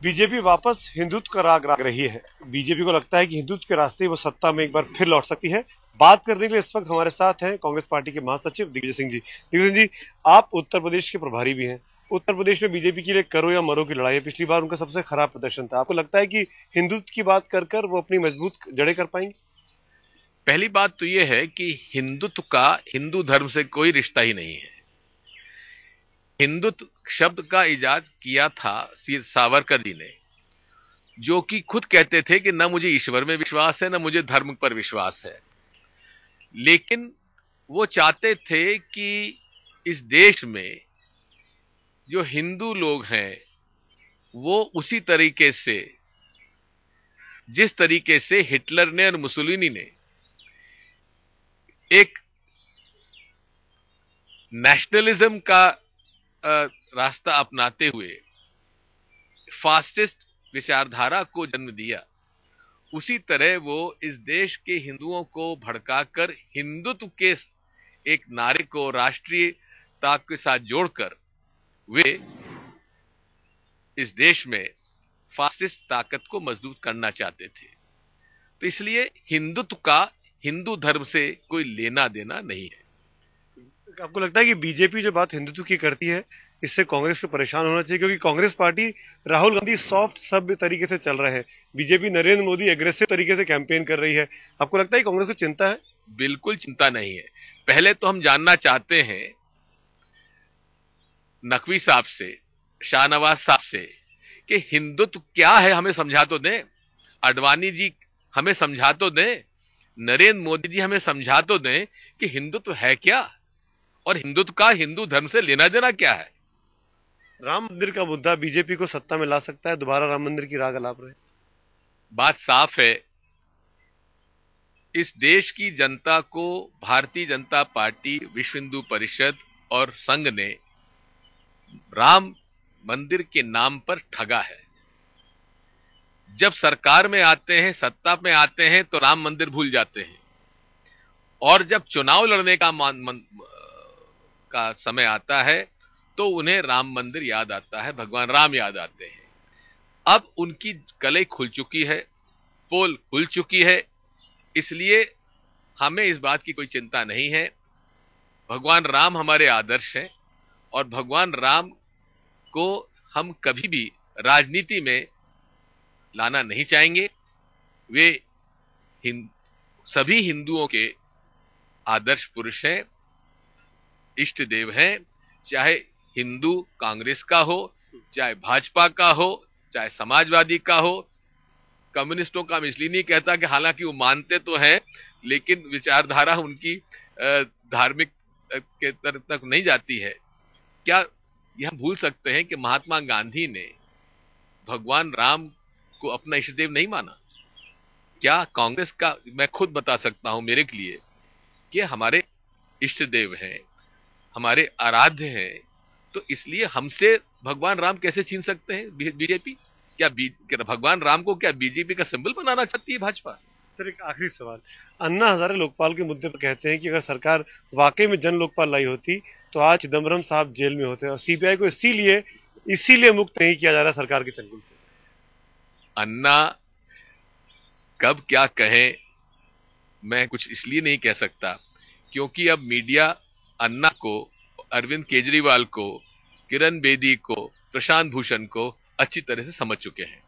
BJP वापस हिंदुत्व का राग राग रही है। बीजेपी को लगता है कि हिंदुत्व के रास्ते ही वो सत्ता में एक बार फिर लौट सकती है। बात करने के लिए इस वक्त हमारे साथ हैं कांग्रेस पार्टी के महासचिव दिग्विजय सिंह जी। दिग्विजय सिंह जी, आप उत्तर प्रदेश के प्रभारी भी हैं। उत्तर प्रदेश में बीजेपी के लिए करो या मरो की लड़ाई है। पिछली बार उनका सबसे खराब प्रदर्शन था। आपको लगता है कि हिंदुत्व की बात कर कर वो अपनी मजबूत जड़ें कर पाएंगे? पहली बात तो यह है कि हिंदुत्व का हिंदू धर्म से कोई रिश्ता ही नहीं है। हिंदुत्व शब्द का इजाद किया था सावरकर जी ने, जो कि खुद कहते थे कि न मुझे ईश्वर में विश्वास है, न मुझे धर्म पर विश्वास है। लेकिन वो चाहते थे कि इस देश में जो हिंदू लोग हैं वो उसी तरीके से, जिस तरीके से हिटलर ने और मुसोलिनी ने एक नेशनलिज्म का रास्ता अपनाते हुए फासिस्ट विचारधारा को जन्म दिया, उसी तरह वो इस देश के हिंदुओं को भड़काकर हिंदुत्व के एक नारे को राष्ट्रीयता के साथ जोड़कर वे इस देश में फासिस्ट ताकत को मजबूत करना चाहते थे। तो इसलिए हिंदुत्व का हिंदू धर्म से कोई लेना देना नहीं है। आपको लगता है कि बीजेपी जो बात हिंदुत्व की करती है, इससे कांग्रेस को परेशान होना चाहिए? क्योंकि कांग्रेस पार्टी, राहुल गांधी सॉफ्ट सभ्य तरीके से चल रहे हैं, बीजेपी नरेंद्र मोदी एग्रेसिव तरीके से कैंपेन कर रही है। आपको लगता है कि कांग्रेस को चिंता है? बिल्कुल चिंता नहीं है। पहले तो हम जानना चाहते हैं नकवी साहब से, शाहनवाज साहब से, कि हिंदुत्व क्या है, हमें समझा तो दें। अडवाणी जी हमें समझा तो दें, नरेंद्र मोदी जी हमें समझा तो दें कि हिंदुत्व है क्या, और हिंदुत्व का हिंदू धर्म से लेना देना क्या है। राम मंदिर का मुद्दा बीजेपी को सत्ता में ला सकता है? दोबारा राम मंदिर की राग अलाप रहे? बात साफ है, इस देश की जनता को भारतीय जनता पार्टी, विश्व हिंदू परिषद और संघ ने राम मंदिर के नाम पर ठगा है। जब सरकार में आते हैं, सत्ता में आते हैं, तो राम मंदिर भूल जाते हैं, और जब चुनाव लड़ने का समय आता है तो उन्हें राम मंदिर याद आता है, भगवान राम याद आते हैं। अब उनकी कलई खुल चुकी है, पोल खुल चुकी है, इसलिए हमें इस बात की कोई चिंता नहीं है। भगवान राम हमारे आदर्श हैं, और भगवान राम को हम कभी भी राजनीति में लाना नहीं चाहेंगे। वे सभी हिंदुओं के आदर्श पुरुष हैं, इष्ट देव हैं। चाहे हिंदू कांग्रेस का हो, चाहे भाजपा का हो, चाहे समाजवादी का हो। कम्युनिस्टों का मैं इसलिए नहीं कहता कि हालांकि वो मानते तो हैं, लेकिन विचारधारा उनकी धार्मिक के तरफ तक नहीं जाती है। क्या यह भूल सकते हैं कि महात्मा गांधी ने भगवान राम को अपना इष्ट देव नहीं माना? क्या कांग्रेस का, मैं खुद बता सकता हूं मेरे लिए, कि हमारे इष्ट देव हैं, हमारे आराध्य हैं, तो इसलिए हमसे भगवान राम कैसे छीन सकते हैं बीजेपी? क्या भगवान राम को क्या बीजेपी का सिंबल बनाना चाहती है भाजपा? सर, एक आखिरी सवाल। अन्ना हजारे लोकपाल के मुद्दे पर कहते हैं कि अगर सरकार वाकई में जन लोकपाल लाई होती तो आज चिदम्बरम साहब जेल में होते, और सीबीआई को इसीलिए इसीलिए मुक्त नहीं किया जा रहा सरकार के चंगुल से। अन्ना कब क्या कहें, मैं कुछ इसलिए नहीं कह सकता क्योंकि अब मीडिया अन्ना को, अरविंद केजरीवाल को, किरण बेदी को, प्रशांत भूषण को अच्छी तरह से समझ चुके हैं।